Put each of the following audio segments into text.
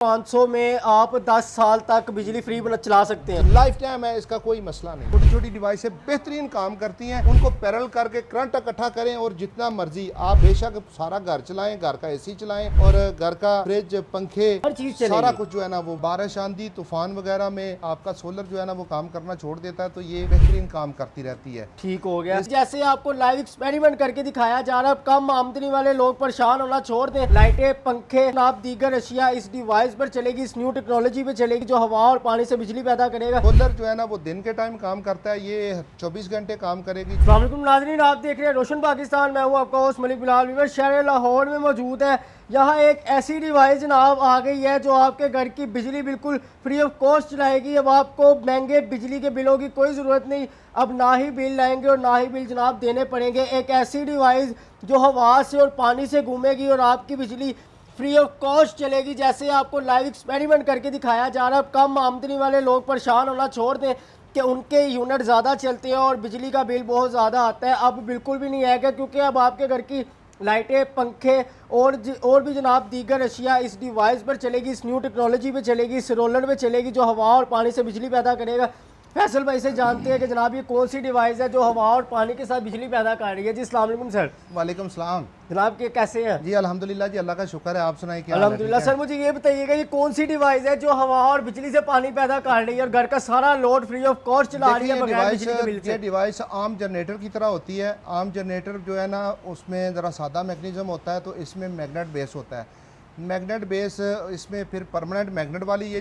500 में आप 10 साल तक बिजली फ्री चला सकते हैं। लाइफ टाइम है, इसका कोई मसला नहीं। छोटी छोटी डिवाइस बेहतरीन काम करती हैं, उनको पैरल करके करंट इकट्ठा करें और जितना मर्जी आप बेशक सारा घर चलाएं, घर का एसी चलाएं और घर का फ्रिज, पंखे, हर चीज सारा कुछ जो है ना वो बारिश, आंधी, तूफान वगैरह में आपका सोलर जो है ना वो काम करना छोड़ देता है, तो ये बेहतरीन काम करती रहती है। ठीक हो गया। जैसे आपको लाइव एक्सपेरिमेंट करके दिखाया जा रहा है, कम आमदनी वाले लोग परेशान होना छोड़ दें। लाइटें, पंखे, आप दीगर अशिया इस डिवाइस पर चलेगी, इस न्यू टेक्नोलॉजी पे चलेगी जो हवा और पानी से बिजली पैदा करेगा। सोलर जो है ना वो दिन के टाइम काम करता है, ये 24 घंटे काम करेगी। अस्सलाम वालेकुम नाज़रीन, आप देख रहे हैं रोशन पाकिस्तान। मैं हूँ आपका होस्ट मलिक बिलाल। वीवर शहर लाहौर में मौजूद है। यहाँ एक ऐसी डिवाइस जनाब आ गई है जो आपके घर की बिजली बिल्कुल फ्री ऑफ कॉस्ट चलाएगी। अब आपको महंगे बिजली के बिलों की कोई ज़रूरत नहीं, अब ना ही बिल लाएंगे और ना ही बिल जनाब देने पड़ेंगे। एक ऐसी डिवाइस जो हवा से और पानी से घूमेगी और आपकी बिजली फ्री ऑफ कॉस्ट चलेगी। जैसे आपको लाइव एक्सपेरिमेंट करके दिखाया जा रहा है, कम आमदनी वाले लोग परेशान होना छोड़ दें कि उनके यूनिट ज़्यादा चलते हैं और बिजली का बिल बहुत ज़्यादा आता है। अब बिल्कुल भी नहीं आएगा, क्योंकि अब आपके घर की लाइटें, पंखे और भी जनाब दीगर अशिया इस डिवाइस पर चलेगी, इस न्यू टेक्नोलॉजी पे चलेगी, इस रोलर पे चलेगी जो हवा और पानी से बिजली पैदा करेगा। फैसल भाई से जानते हैं कि जनाब ये कौन सी डिवाइस है जो हवा और पानी के साथ बिजली पैदा कर रही है। जी अस्सलाम वालेकुम सर। वालेकुम सलाम जनाब के कैसे हैं? जी अल्हम्दुलिल्लाह जी, अल्लाह का शुक्र है। आप सुनाइए क्या हाल है? अल्हम्दुलिल्लाह। सर मुझे ये बताइएगा, ये कौन सी डिवाइस है जो हवा और बिजली से पानी पैदा कर रही है और घर का सारा लोड फ्री ऑफ कॉस्ट चला रही है बगैर बिजली के बिल से? ये डिवाइस आम जनरेटर की तरह होती है। आम जनरेटर जो है ना उसमें ज़रा सादा मैकेनिज्म होता है, तो इसमें मैग्नेट बेस होता है। मैग्नेट बेस इसमें फिर परमानेंट मैग्नेट वाली, ये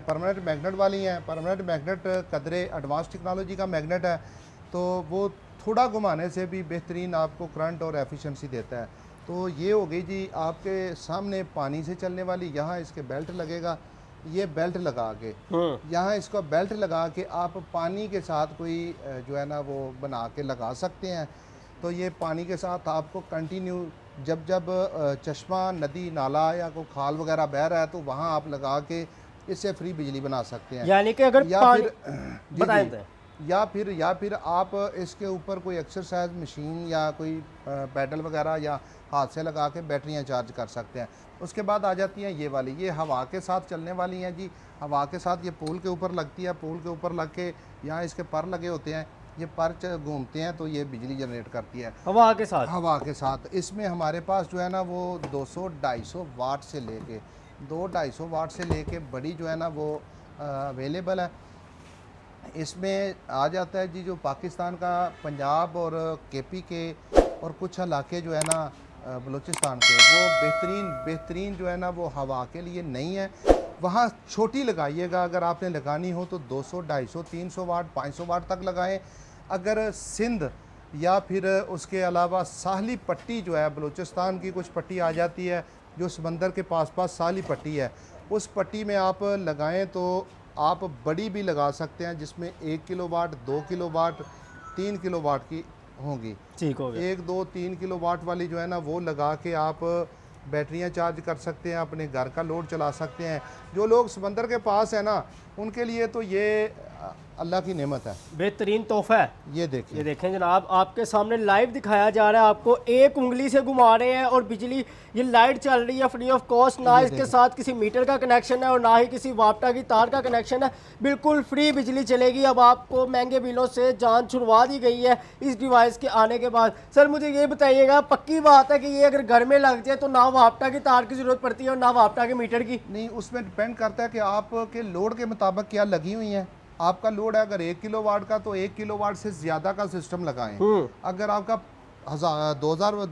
परमानेंट मैग्नेट वाली हैं। परमानेंट मैग्नेट कदरे एडवांस टेक्नोलॉजी का मैग्नेट है, तो वो थोड़ा घुमाने से भी बेहतरीन आपको करंट और एफिशिएंसी देता है। तो ये हो गई जी आपके सामने पानी से चलने वाली। यहाँ इसके बेल्ट लगेगा, ये बेल्ट लगा के यहाँ इसका बेल्ट लगा के आप पानी के साथ कोई जो है ना वो बना के लगा सकते हैं। तो ये पानी के साथ आपको कंटिन्यू जब चश्मा, नदी, नाला या कोई खाल वगैरह बह रहा है तो वहाँ आप लगा के इससे फ्री बिजली बना सकते हैं। यानी कि अगर या पानी फिर बताएं तो या फिर आप इसके ऊपर कोई एक्सरसाइज मशीन या कोई पैडल वगैरह या हाथ से लगा के बैटरियां चार्ज कर सकते हैं। उसके बाद आ जाती हैं ये वाली, ये हवा के साथ चलने वाली हैं जी। हवा के साथ ये पोल के ऊपर लगती है, पोल के ऊपर लग के यहाँ इसके पर लगे होते हैं, ये पर घूमते हैं तो ये बिजली जनरेट करती है हवा के साथ। हवा के साथ। इसमें हमारे पास जो है ना वो 200-250 वाट से लेके 200-250 वाट से लेके बड़ी जो है ना वो अवेलेबल है। इसमें आ जाता है जी जो पाकिस्तान का पंजाब और केपी के और कुछ इलाके जो है ना बलूचिस्तान के, वो बेहतरीन जो है ना वो हवा के लिए नहीं है। वहाँ छोटी लगाइएगा, अगर आपने लगानी हो तो 200, 250, 300 वाट, 500 वाट तक लगाएं। अगर सिंध या फिर उसके अलावा साहली पट्टी जो है बलूचिस्तान की, कुछ पट्टी आ जाती है जो समंदर के पास साहली पट्टी है, उस पट्टी में आप लगाएं तो आप बड़ी भी लगा सकते हैं, जिसमें 1 किलोवाट, 2 किलोवाट, 3 किलोवाट की होंगी। ठीक हो गया। 1, 2, 3 किलोवाट वाली जो है ना वो लगा के आप बैटरियां चार्ज कर सकते हैं, अपने घर का लोड चला सकते हैं। जो लोग समंदर के पास है ना उनके लिए तो ये अल्लाह की नेमत है, बेहतरीन तोहफा है। ये देखिए। ये देखें जनाब, आपके सामने लाइव दिखाया जा रहा है। आपको एक उंगली से घुमा रहे हैं और बिजली, ये लाइट चल रही है फ्री ऑफ कॉस्ट। ना इसके साथ किसी मीटर का कनेक्शन है और ना ही किसी वापटा की तार का कनेक्शन है, बिल्कुल फ्री बिजली चलेगी। अब आपको महंगे बिलों से जान छुड़वा दी गई है इस डिवाइस के आने के बाद। सर मुझे ये बताइएगा, पक्की बात है कि ये अगर घर में लग जाए तो ना वापटा की तार की ज़रूरत पड़ती है और ना वापटा के मीटर की? नहीं, उसमें डिपेंड करता है कि आपके लोड के मुताबिक क्या लगी हुई हैं। आपका लोड है अगर 1 किलोवाट का तो 1 किलोवाट से ज़्यादा का सिस्टम लगाएं। अगर आपका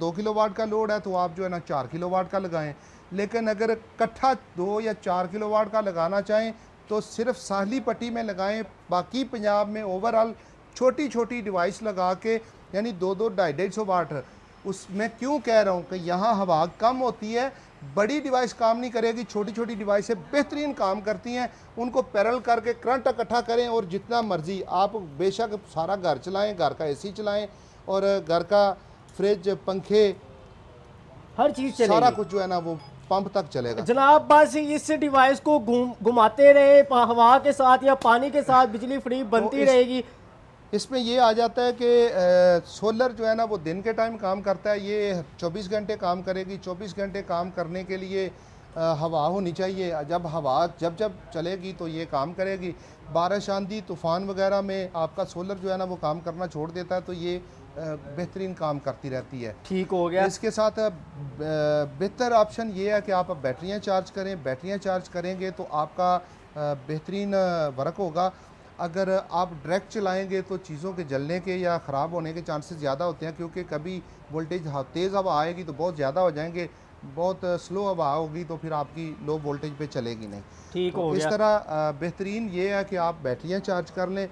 2 किलोवाट का लोड है तो आप जो है ना 4 किलोवाट का लगाएं। लेकिन अगर इकट्ठा 2 या 4 किलोवाट का लगाना चाहें तो सिर्फ साहली पट्टी में लगाएं। बाकी पंजाब में ओवरऑल छोटी छोटी डिवाइस लगा के, यानी 2-2, 250 वाट। उसमें क्यों कह रहा हूँ कि यहाँ हवा कम होती है, बड़ी डिवाइस काम नहीं करेगी, छोटी छोटी डिवाइसें बेहतरीन काम करती हैं। उनको पैरल करके करंट इकट्ठा करें और जितना मर्जी आप बेशक सारा घर चलाएं, घर का एसी चलाएं और घर का फ्रिज, पंखे, हर चीज़ चलेगी, सारा कुछ जो है ना वो पंप तक चलेगा जनाब। बस इस डिवाइस को घुमाते रहे, हवा के साथ या पानी के साथ बिजली फ्री बनती रहेगी। इसमें ये आ जाता है कि सोलर जो है ना वो दिन के टाइम काम करता है, ये 24 घंटे काम करेगी। 24 घंटे काम करने के लिए हवा होनी चाहिए। जब हवा जब जब चलेगी तो ये काम करेगी। बारिश आंधी तूफ़ान वगैरह में आपका सोलर जो है ना वो काम करना छोड़ देता है, तो ये बेहतरीन काम करती रहती है। ठीक हो गया। इसके साथ बेहतर ऑप्शन ये है कि आप बैटरियां चार्ज करें। बैटरियां चार्ज करेंगे तो आपका बेहतरीन वर्क होगा। अगर आप डायरेक्ट चलाएंगे तो चीज़ों के जलने के या ख़राब होने के चांसेस ज़्यादा होते हैं, क्योंकि कभी वोल्टेज तेज़ हवा आएगी तो बहुत ज़्यादा हो जाएंगे, बहुत स्लो हवा होगी तो फिर आपकी लो वोल्टेज पे चलेगी नहीं। ठीक तो हो इस गया। तरह बेहतरीन ये है कि आप बैटरियां चार्ज कर लें।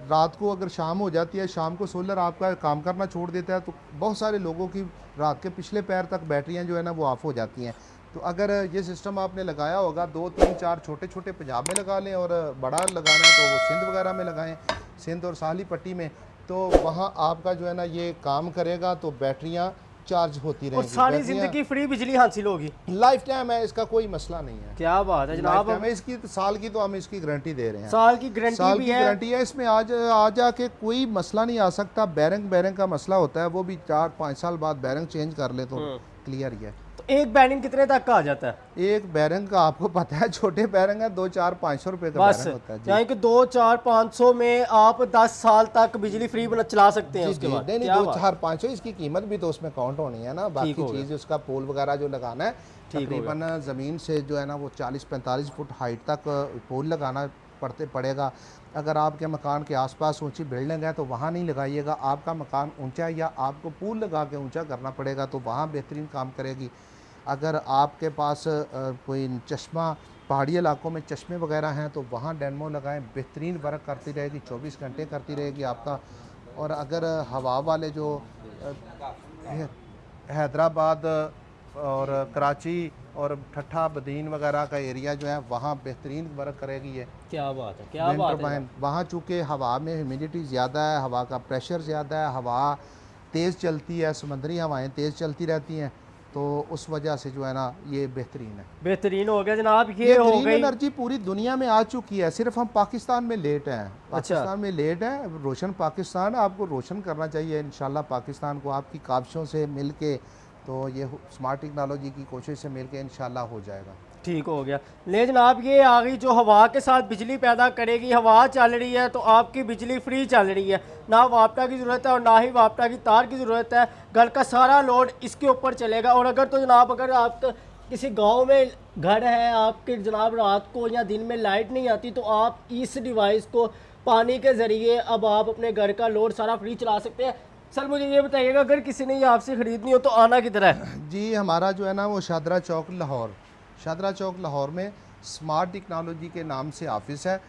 रात को अगर शाम हो जाती है, शाम को सोलर आपका काम करना छोड़ देता है, तो बहुत सारे लोगों की रात के पिछले पैर तक बैटरियां जो है ना वो ऑफ हो जाती हैं। तो अगर ये सिस्टम आपने लगाया होगा, 2 3 4 छोटे छोटे पंजाब में लगा लें और बड़ा लगाना है तो वो सिंध वगैरह में लगाएं, सिंध और साहली पट्टी में, तो वहाँ आपका जो है ना ये काम करेगा, तो बैटरियाँ चार्ज होती और रहेंगी। सारी जिंदगी फ्री बिजली हासिल होगी। लाइफ टाइम है, इसका कोई मसला नहीं है। क्या बात है जनाब। हमें इसकी साल की तो हम इसकी गारंटी दे रहे हैं। साल की गारंटी साल भी की है। गारंटी है। इसमें आ जाके कोई मसला नहीं आ सकता। बैरिंग का मसला होता है, वो भी 4-5 साल बाद बैरिंग चेंज कर ले तो क्लियर ही है। तो एक बैरिंग कितने तक का आ जाता है? एक बैरिंग का आपको पता है, छोटे बैरिंग है 200-400-500 रुपए का बस बैरिंग होता है जी। यानी कि 2-4-500 में आप 10 साल तक बिजली फ्री चला सकते हैं। जी उसके जी, बाद नहीं क्या बात? 2-4-500 इसकी कीमत भी तो उसमें काउंट होनी है ना। बाकी हो गया। चीज़ उसका पोल वगैरह जो लगाना है, तकरीबन ज़मीन से जो है ना वो 40-45 फुट हाइट तक पोल लगाना पड़ेगा। अगर आपके मकान के आसपास ऊंची बिल्डिंग है तो वहाँ नहीं लगाइएगा। आपका मकान ऊंचा है या आपको पूल लगा के ऊंचा करना पड़ेगा, तो वहाँ बेहतरीन काम करेगी। अगर आपके पास कोई चश्मा, पहाड़ी इलाकों में चश्मे वगैरह हैं, तो वहाँ डेनमो लगाएं, बेहतरीन वर्क करती रहेगी, 24 घंटे करती रहेगी आपका। और अगर हवा वाले जो हैदराबाद और कराची और ठट्ठा बदीन वगैरह का एरिया जो है, वहाँ बेहतरीन वर्क करेगी ये। क्या बात है, क्या बात है। वहाँ चूँकि हवा में ह्यूमिडिटी ज़्यादा है, हवा का प्रेशर ज़्यादा है, हवा तेज़ चलती है, समुद्री हवाएं तेज़ चलती रहती हैं, तो उस वजह से जो है ना ये बेहतरीन है। बेहतरीन हो गया जनाब। ये हो ग्रीन गई एनर्जी पूरी दुनिया में आ चुकी है, सिर्फ हम पाकिस्तान में लेट हैं। पाकिस्तान में लेट है। रोशन पाकिस्तान आपको रोशन करना चाहिए इंशाल्लाह। पाकिस्तान को आपकी काविशों से मिल के, तो ये स्मार्ट टेक्नोलॉजी की कोशिश से मिल के इंशाल्लाह हो जाएगा। ठीक हो गया। ले जनाब, ये आ गई जो हवा के साथ बिजली पैदा करेगी। हवा चल रही है तो आपकी बिजली फ्री चल रही है, ना वापटा की ज़रूरत है और ना ही वापटा की तार की ज़रूरत है। घर का सारा लोड इसके ऊपर चलेगा। और अगर तो जनाब अगर आपका किसी गांव में घर है आपके जनाब, रात को या दिन में लाइट नहीं आती, तो आप इस डिवाइस को पानी के ज़रिए अब आप अपने घर का लोड सारा फ्री चला सकते हैं। सर मुझे ये बताइएगा, अगर किसी ने ये आपसे ख़रीदनी हो तो आना किधर है? जी, हमारा जो है ना वो शादरा चौक लाहौर, शादरा चौक लाहौर में स्मार्ट टेक्नोलॉजी के नाम से ऑफिस है।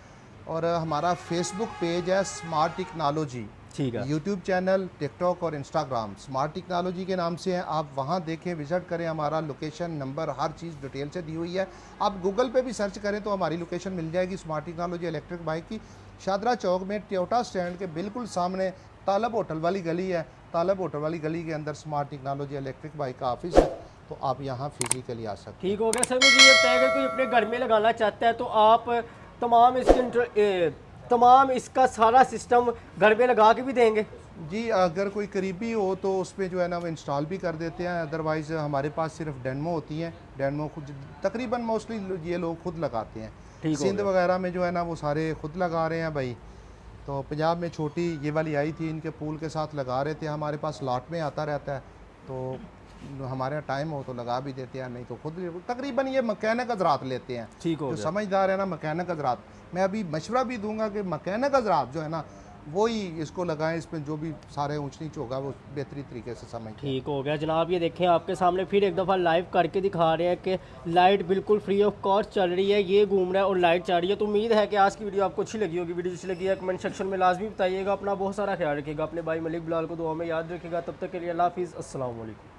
और हमारा फेसबुक पेज है स्मार्ट टेक्नोलॉजी। ठीक है। यूट्यूब चैनल, टिकटॉक और इंस्टाग्राम स्मार्ट टेक्नोलॉजी के नाम से है। आप वहाँ देखें, विज़िट करें। हमारा लोकेशन, नंबर, हर चीज़ डिटेल से दी हुई है। आप गूगल पे भी सर्च करें तो हमारी लोकेशन मिल जाएगी स्मार्ट टेक्नोलॉजी इलेक्ट्रिक बाइक की। शादरा चौक में टोयोटा स्टैंड के बिल्कुल सामने तालब होटल वाली गली है। तालब होटल वाली गली के अंदर स्मार्ट टेक्नोलॉजी इलेक्ट्रिक बाइक का ऑफिस है, तो आप यहाँ फिजिकली आ सकते हैं। ठीक हो गया। सर मुझे ये बताइए, अगर कोई अपने घर में लगाना चाहता है तो आप तमाम इसका सारा सिस्टम घर में लगा के भी देंगे? जी, अगर कोई करीबी हो तो उसमें जो है ना वो इंस्टॉल भी कर देते हैं। अदरवाइज़ हमारे पास सिर्फ डेनमो होती हैं। डेनमो खुद तकरीबन मोस्टली ये लोग खुद लगाते हैं। सिंध वगैरह में जो है ना वो सारे खुद लगा रहे हैं भाई। तो पंजाब में छोटी ये वाली आई थी, इनके पूल के साथ लगा रहे थे। हमारे पास लॉट में आता रहता है, तो हमारे टाइम हो तो लगा भी देते हैं, नहीं तो खुद तकरीबन ये मैकेनिक हज़रात लेते हैं। ठीक हो जो गया। समझदार है ना मैकेनिक हज़रात, मैं अभी मशवरा भी दूंगा कि मैकेनिक हज़रात जो है ना वही इसको लगाएं। इसमें जो भी सारे ऊंच नीच होगा वो बेहतरीन तरीके से समझ। ठीक हो गया जनाब। ये देखें आपके सामने फिर एक दफ़ा लाइव करके दिखा रहे हैं कि लाइट बिल्कुल फ्री ऑफ कॉस्ट चल रही है। ये घूम रहा है और लाइट चल रही है। तो उम्मीद है कि आज की वीडियो आपको अच्छी लगी होगी। वीडियो अच्छी लगी है कमेंट सेक्शन में लाजमी बताइएगा। अपना बहुत सारा ख्याल रखिएगा। अपने भाई मलिक बिलाल को दुआ में याद रखिएगा। तब तक के लिए अल्लाह हाफिज़, अस्सलाम वालेकुम।